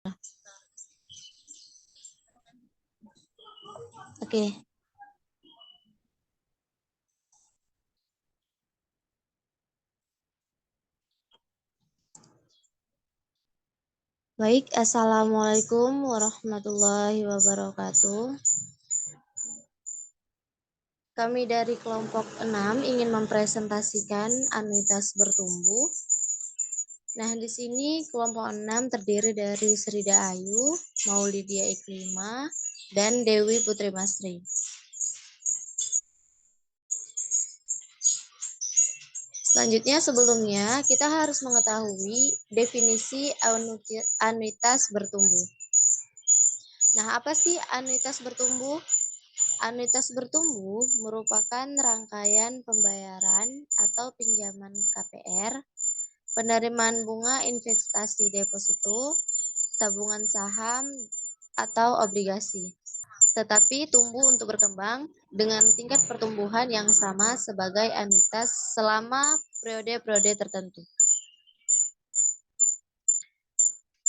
Oke. Baik, Assalamualaikum warahmatullahi wabarakatuh. Kami dari kelompok 6 ingin mempresentasikan anuitas bertumbuh. Nah, di sini kelompok 6 terdiri dari Srida Ayu, Maulidia Iklima, dan Dewi Putri Masri. Selanjutnya, sebelumnya kita harus mengetahui definisi anuitas bertumbuh. Nah, apa sih anuitas bertumbuh? Anuitas bertumbuh merupakan rangkaian pembayaran atau pinjaman KPR, penerimaan bunga investasi deposito, tabungan saham, atau obligasi. Tetapi tumbuh untuk berkembang dengan tingkat pertumbuhan yang sama sebagai anuitas selama periode-periode tertentu.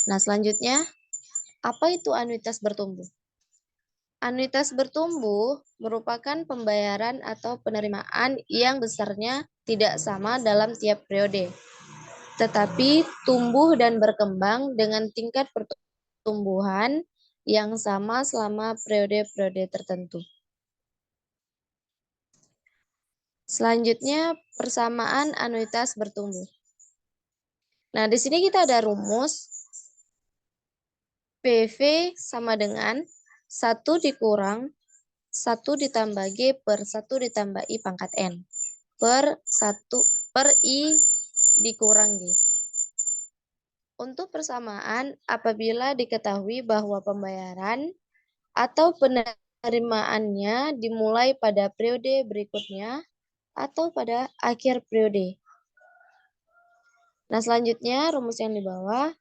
Nah, selanjutnya, apa itu anuitas bertumbuh? Anuitas bertumbuh merupakan pembayaran atau penerimaan yang besarnya tidak sama dalam tiap periode, tetapi tumbuh dan berkembang dengan tingkat pertumbuhan yang sama selama periode-periode tertentu. Selanjutnya, persamaan anuitas bertumbuh. Nah, di sini kita ada rumus PV sama dengan 1 dikurang 1 ditambah G per 1 ditambah I pangkat N per 1 per I dikurang G. Untuk persamaan, apabila diketahui bahwa pembayaran atau penerimaannya dimulai pada periode berikutnya atau pada akhir periode. Nah, selanjutnya rumus yang di bawah,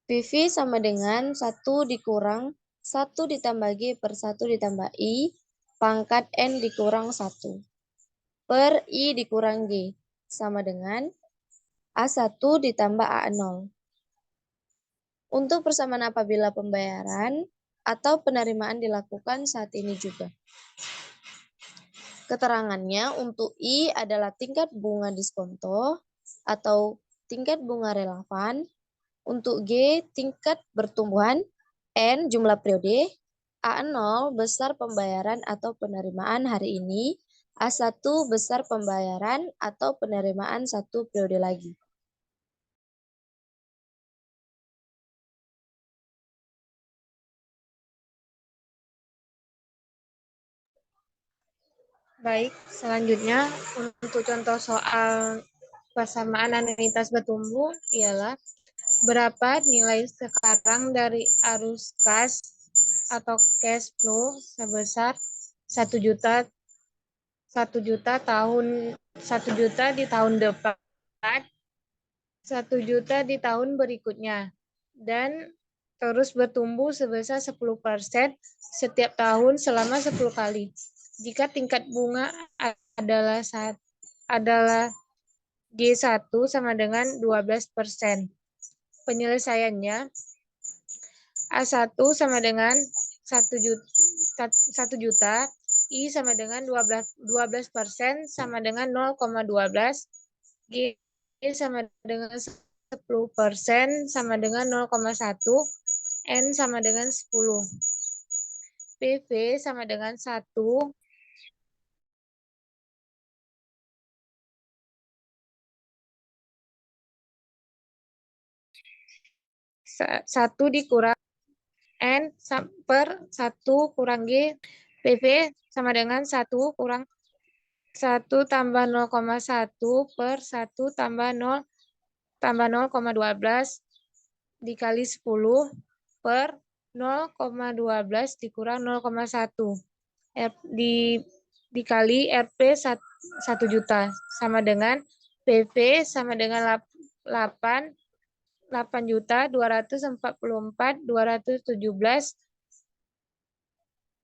PV sama dengan 1 dikurang 1 ditambah G per 1 ditambah I pangkat N dikurang 1 per I dikurang G sama dengan A1 ditambah A0. Untuk persamaan apabila pembayaran atau penerimaan dilakukan saat ini juga. Keterangannya untuk I adalah tingkat bunga diskonto atau tingkat bunga relevan, untuk G tingkat pertumbuhan, N jumlah periode, A0 besar pembayaran atau penerimaan hari ini, A1 besar pembayaran atau penerimaan 1 periode lagi. Baik, selanjutnya untuk contoh soal persamaan anuitas bertumbuh ialah berapa nilai sekarang dari arus kas atau cash flow sebesar 1 juta 1 juta di tahun depan, 1 juta di tahun berikutnya, dan terus bertumbuh sebesar 10% setiap tahun selama 10 kali. Jika tingkat bunga adalah G1 sama dengan 12%. Penyelesaiannya, A1 sama dengan 1 juta, I sama dengan 12% sama dengan 0,12, G sama dengan 10% sama dengan 0,1, N sama dengan 10. PV sama dengan 1 dikurang N per 1 kurang G, PV sama dengan 1 kurang 1 tambah 0,1 per 1 tambah 0 tambah 0,12 dikali 10 per 0,12 dikurang 0,1 dikali RP 1 juta sama dengan PV sama dengan 8.244.217,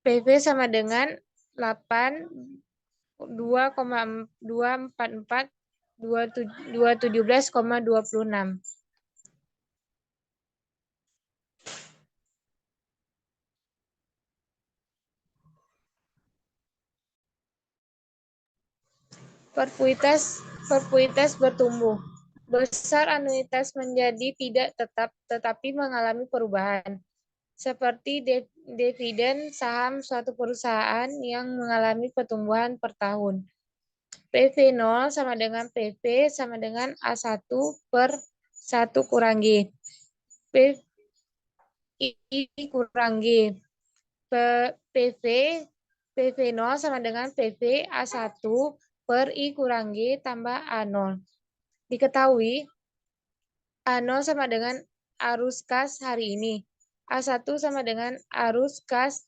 PV sama dengan 2,217,26. Perpuitas bertumbuh. Besar anuitas menjadi tidak tetap tetapi mengalami perubahan. Seperti dividen saham suatu perusahaan yang mengalami pertumbuhan per tahun. PV0 sama dengan PV sama dengan A1 per 1 kurang G. I kurang G. PV PV0 sama dengan PV A1 per I kurang G tambah A0. Diketahui A0 sama dengan arus kas hari ini. A1 sama dengan arus kas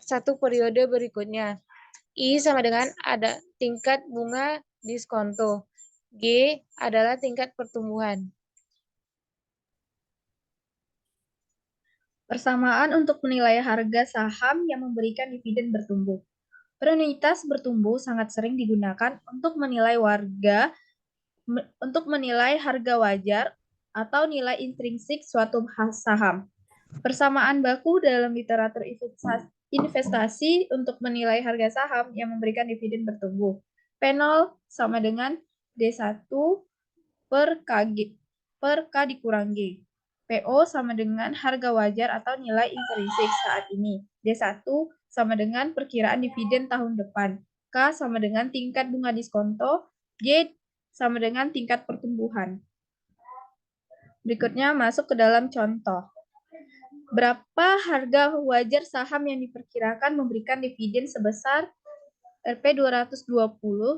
satu periode berikutnya. I sama dengan ada tingkat bunga diskonto. G adalah tingkat pertumbuhan. Persamaan untuk menilai harga saham yang memberikan dividen bertumbuh. Prioritas bertumbuh sangat sering digunakan untuk menilai harga wajar atau nilai intrinsik suatu saham. Persamaan baku dalam literatur investasi untuk menilai harga saham yang memberikan dividen bertumbuh. P0 sama dengan D1 per K dikurang G. PO sama dengan harga wajar atau nilai intrinsik saat ini. D1 sama dengan perkiraan dividen tahun depan. K sama dengan tingkat bunga diskonto. G sama dengan tingkat pertumbuhan. Berikutnya masuk ke dalam contoh. Berapa harga wajar saham yang diperkirakan memberikan dividen sebesar Rp 220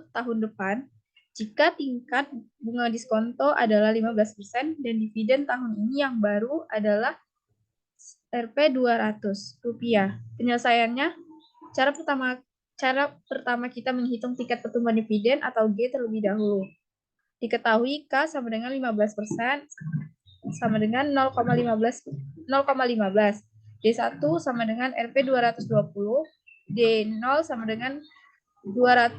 tahun depan jika tingkat bunga diskonto adalah 15% dan dividen tahun ini yang baru adalah Rp 200. Penyelesaiannya, cara pertama kita menghitung tingkat pertumbuhan dividen atau G terlebih dahulu. Diketahui K sama dengan 15% sama dengan 0,15. D1 sama dengan Rp 220, D0 sama dengan 200,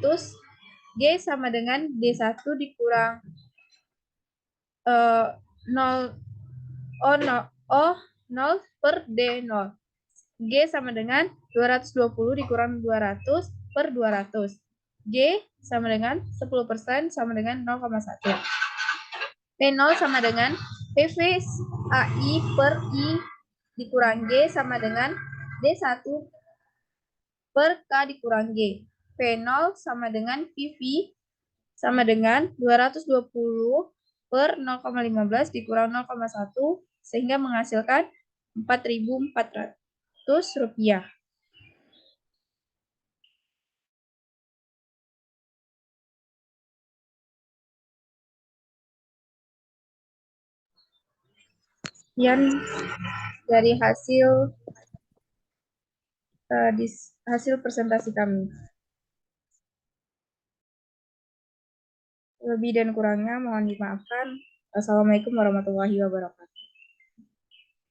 G sama dengan D1 dikurang 0 per D0. G sama dengan 220 dikurang 200 per 200. G sama dengan 10% sama dengan 0,1. P0 sama dengan PV AI per I dikurang G sama dengan D1 per K dikurang G. P0 sama dengan PV sama dengan 220 per 0,15 dikurang 0,1 sehingga menghasilkan Rp4.400. Sekian dari hasil presentasi kami. Lebih dan kurangnya mohon dimaafkan. Assalamualaikum warahmatullahi wabarakatuh.